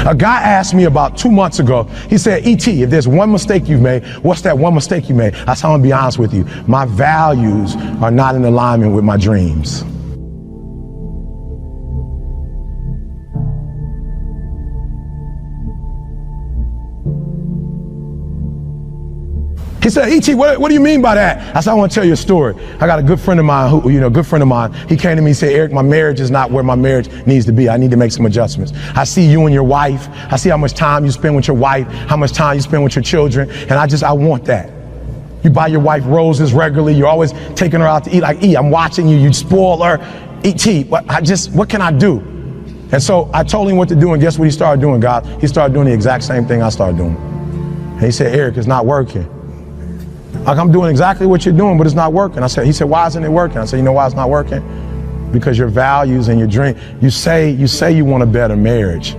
A guy asked me about 2 months ago, he said, E.T., if there's one mistake you've made, what's that one mistake you made? I said, I'm gonna be honest with you. My values are not in alignment with my dreams. He said, E.T., what do you mean by that? I said, I want to tell you a story. I got a good friend of mine he came to me and said, Eric, my marriage is not where my marriage needs to be. I need to make some adjustments. I see you and your wife. I see how much time you spend with your wife, how much time you spend with your children. And I want that. You buy your wife roses regularly. You're always taking her out to eat. Like, I'm watching you. You spoil her. E.T., what can I do? And so I told him what to do. And guess what he started doing, God? He started doing the exact same thing I started doing. And he said, Eric, it's not working. Like, I'm doing exactly what you're doing, but it's not working. He said, why isn't it working? I said, you know why it's not working? Because your values and your dream, you say you want a better marriage.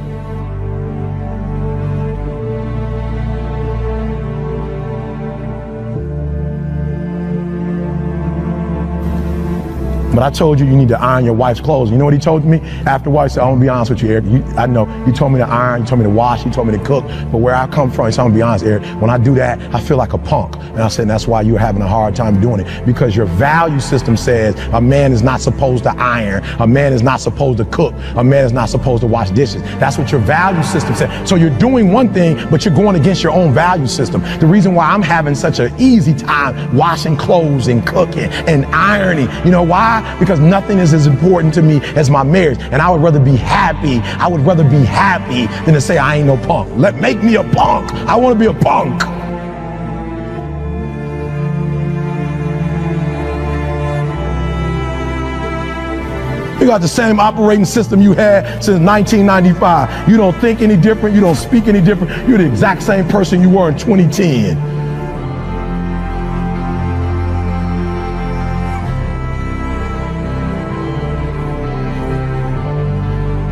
But I told you need to iron your wife's clothes. You know what he told me? After a while, he said, I'm gonna be honest with you, Eric. I know, you told me to iron, you told me to wash, you told me to cook, but where I come from, he said, I'm gonna be honest, Eric, when I do that, I feel like a punk. And I said, and that's why you're having a hard time doing it. Because your value system says a man is not supposed to iron, a man is not supposed to cook, a man is not supposed to wash dishes. That's what your value system says. So you're doing one thing, but you're going against your own value system. The reason why I'm having such an easy time washing clothes and cooking and ironing, you know why? Because nothing is as important to me as my marriage. And I would rather be happy. I would rather be happy than to say I ain't no punk. Make me a punk. I want to be a punk. You got the same operating system you had since 1995. You don't think any different. You don't speak any different. You're the exact same person you were in 2010.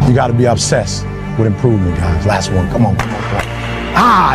You got to be obsessed with improvement, guys. Last one. Come on.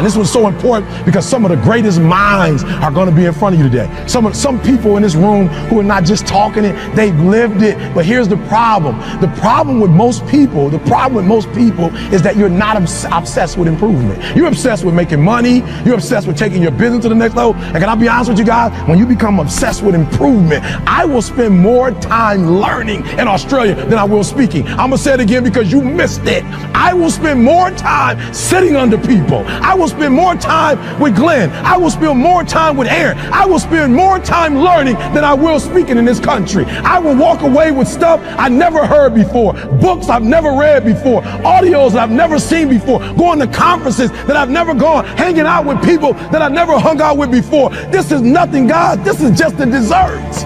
This was so important because some of the greatest minds are going to be in front of you today. Some people in this room who are not just talking it, they've lived it. But here's the problem. The problem with most people is that you're not obsessed with improvement. You're obsessed with making money. You're obsessed with taking your business to the next level. And can I be honest with you guys? When you become obsessed with improvement, I will spend more time learning in Australia than I will speaking. I'm going to say it again because you missed it. I will spend more time sitting under people. I will spend more time with Glenn. I will spend more time with Aaron. I will spend more time learning than I will speaking in this country. I will walk away with stuff I never heard before, books I've never read before, audios that I've never seen before, going to conferences that I've never gone, hanging out with people that I've never hung out with before. This is nothing, guys. This is just the desserts.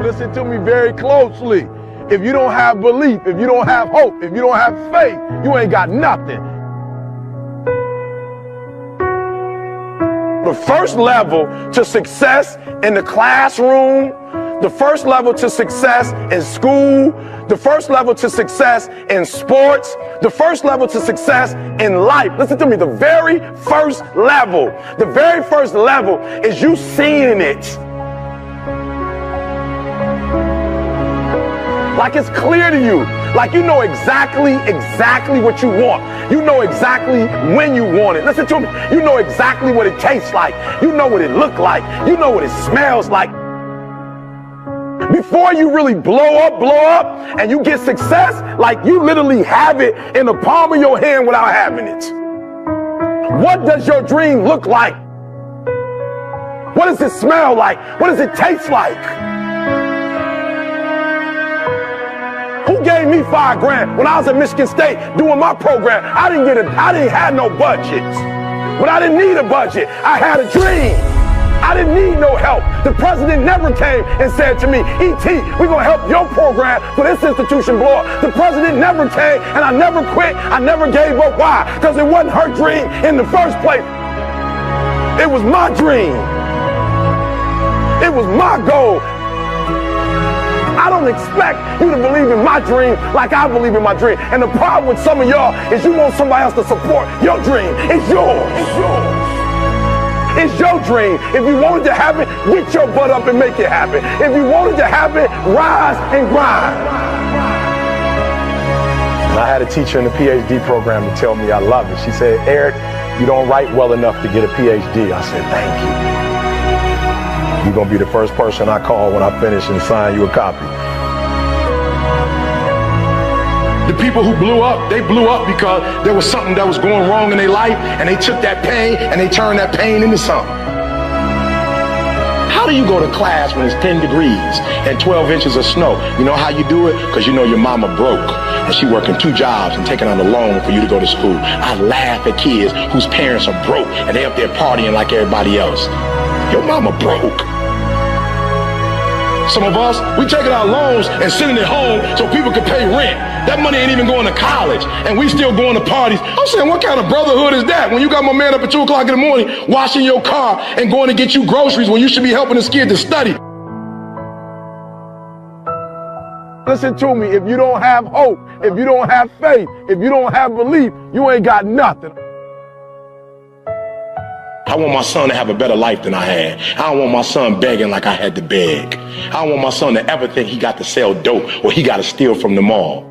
Listen to me very closely. If you don't have belief, if you don't have hope, if you don't have faith, you ain't got nothing. The first level to success in the classroom, the first level to success in school, the first level to success in sports, the first level to success in life. Listen to me, the very first level is you seeing it. Like it's clear to you, like you know exactly what you want. You know exactly when you want it. Listen to me, you know exactly what it tastes like. You know what it looks like. You know what it smells like. Before you really blow up, and you get success, like you literally have it in the palm of your hand without having it. What does your dream look like? What does it smell like? What does it taste like? Who gave me $5,000 when I was at Michigan State doing my program? I didn't have no budget, but I didn't need a budget. I had a dream. I didn't need no help. The president never came and said to me, E.T., we're going to help your program for this institution blow up. The president never came, and I never quit. I never gave up. Why? Because it wasn't her dream in the first place. It was my dream. It was my goal. I don't expect you to believe in my dream like I believe in my dream. And the problem with some of y'all is you want somebody else to support your dream. It's yours. It's yours. It's your dream. If you wanted to happen, get your butt up and make it happen. If you wanted to happen, rise and grind. had a teacher in the PhD program to tell me I love it. She said, Eric, you don't write well enough to get a PhD. I said, thank you. You're going to be the first person I call when I finish and sign you a copy. The people who blew up, they blew up because there was something that was going wrong in their life, and they took that pain and they turned that pain into something. How do you go to class when it's 10 degrees and 12 inches of snow? You know how you do it? Because you know your mama broke and she working 2 jobs and taking out a loan for you to go to school. I laugh at kids whose parents are broke and they up there partying like everybody else. Your mama broke. Some of us, we taking out loans and sending it home so people can pay rent. That money ain't even going to college, and we still going to parties. I'm saying, what kind of brotherhood is that? When you got my man up at 2 o'clock in the morning, washing your car and going to get you groceries when you should be helping this kid to study. Listen to me, if you don't have hope, if you don't have faith, if you don't have belief, you ain't got nothing. I want my son to have a better life than I had. I don't want my son begging like I had to beg. I don't want my son to ever think he got to sell dope or he got to steal from the mall.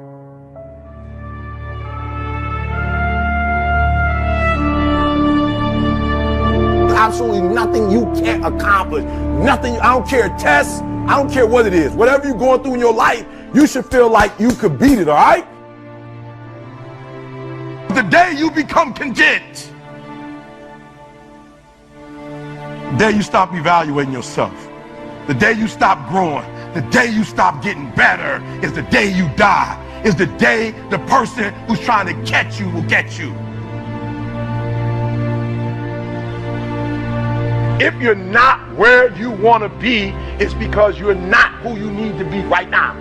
Absolutely nothing you can't accomplish. Nothing, I don't care tests, I don't care what it is. Whatever you're going through in your life, you should feel like you could beat it, all right? The day you become content, the day you stop evaluating yourself, the day you stop growing, the day you stop getting better is the day you die. Is the day the person who's trying to catch you will get you. If you're not where you want to be, it's because you're not who you need to be right now.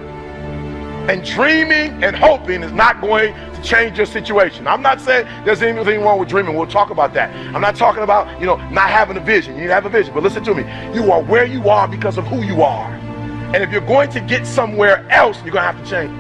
And dreaming and hoping is not going to change your situation. I'm not saying there's anything wrong with dreaming. We'll talk about that. I'm not talking about, not having a vision. You need to have a vision. But listen to me. You are where you are because of who you are. And if you're going to get somewhere else, you're going to have to change.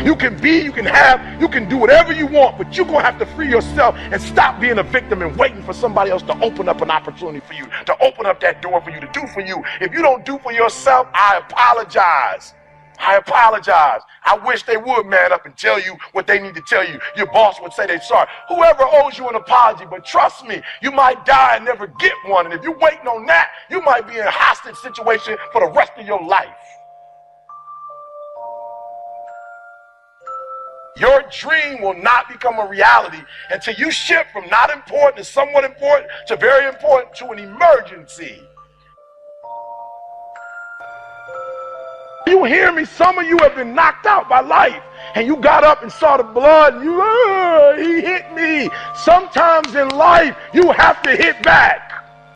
You can be, you can have, you can do whatever you want, but you're going to have to free yourself and stop being a victim and waiting for somebody else to open up an opportunity for you, to open up that door for you, to do for you. If you don't do for yourself, I apologize. I apologize. I wish they would man up and tell you what they need to tell you. Your boss would say they're sorry. Whoever owes you an apology, but trust me, you might die and never get one. And if you're waiting on that, you might be in a hostage situation for the rest of your life. Your dream will not become a reality until you shift from not important to somewhat important to very important to an emergency. You hear me? Some of you have been knocked out by life and you got up and saw the blood and he hit me. Sometimes in life you have to hit back.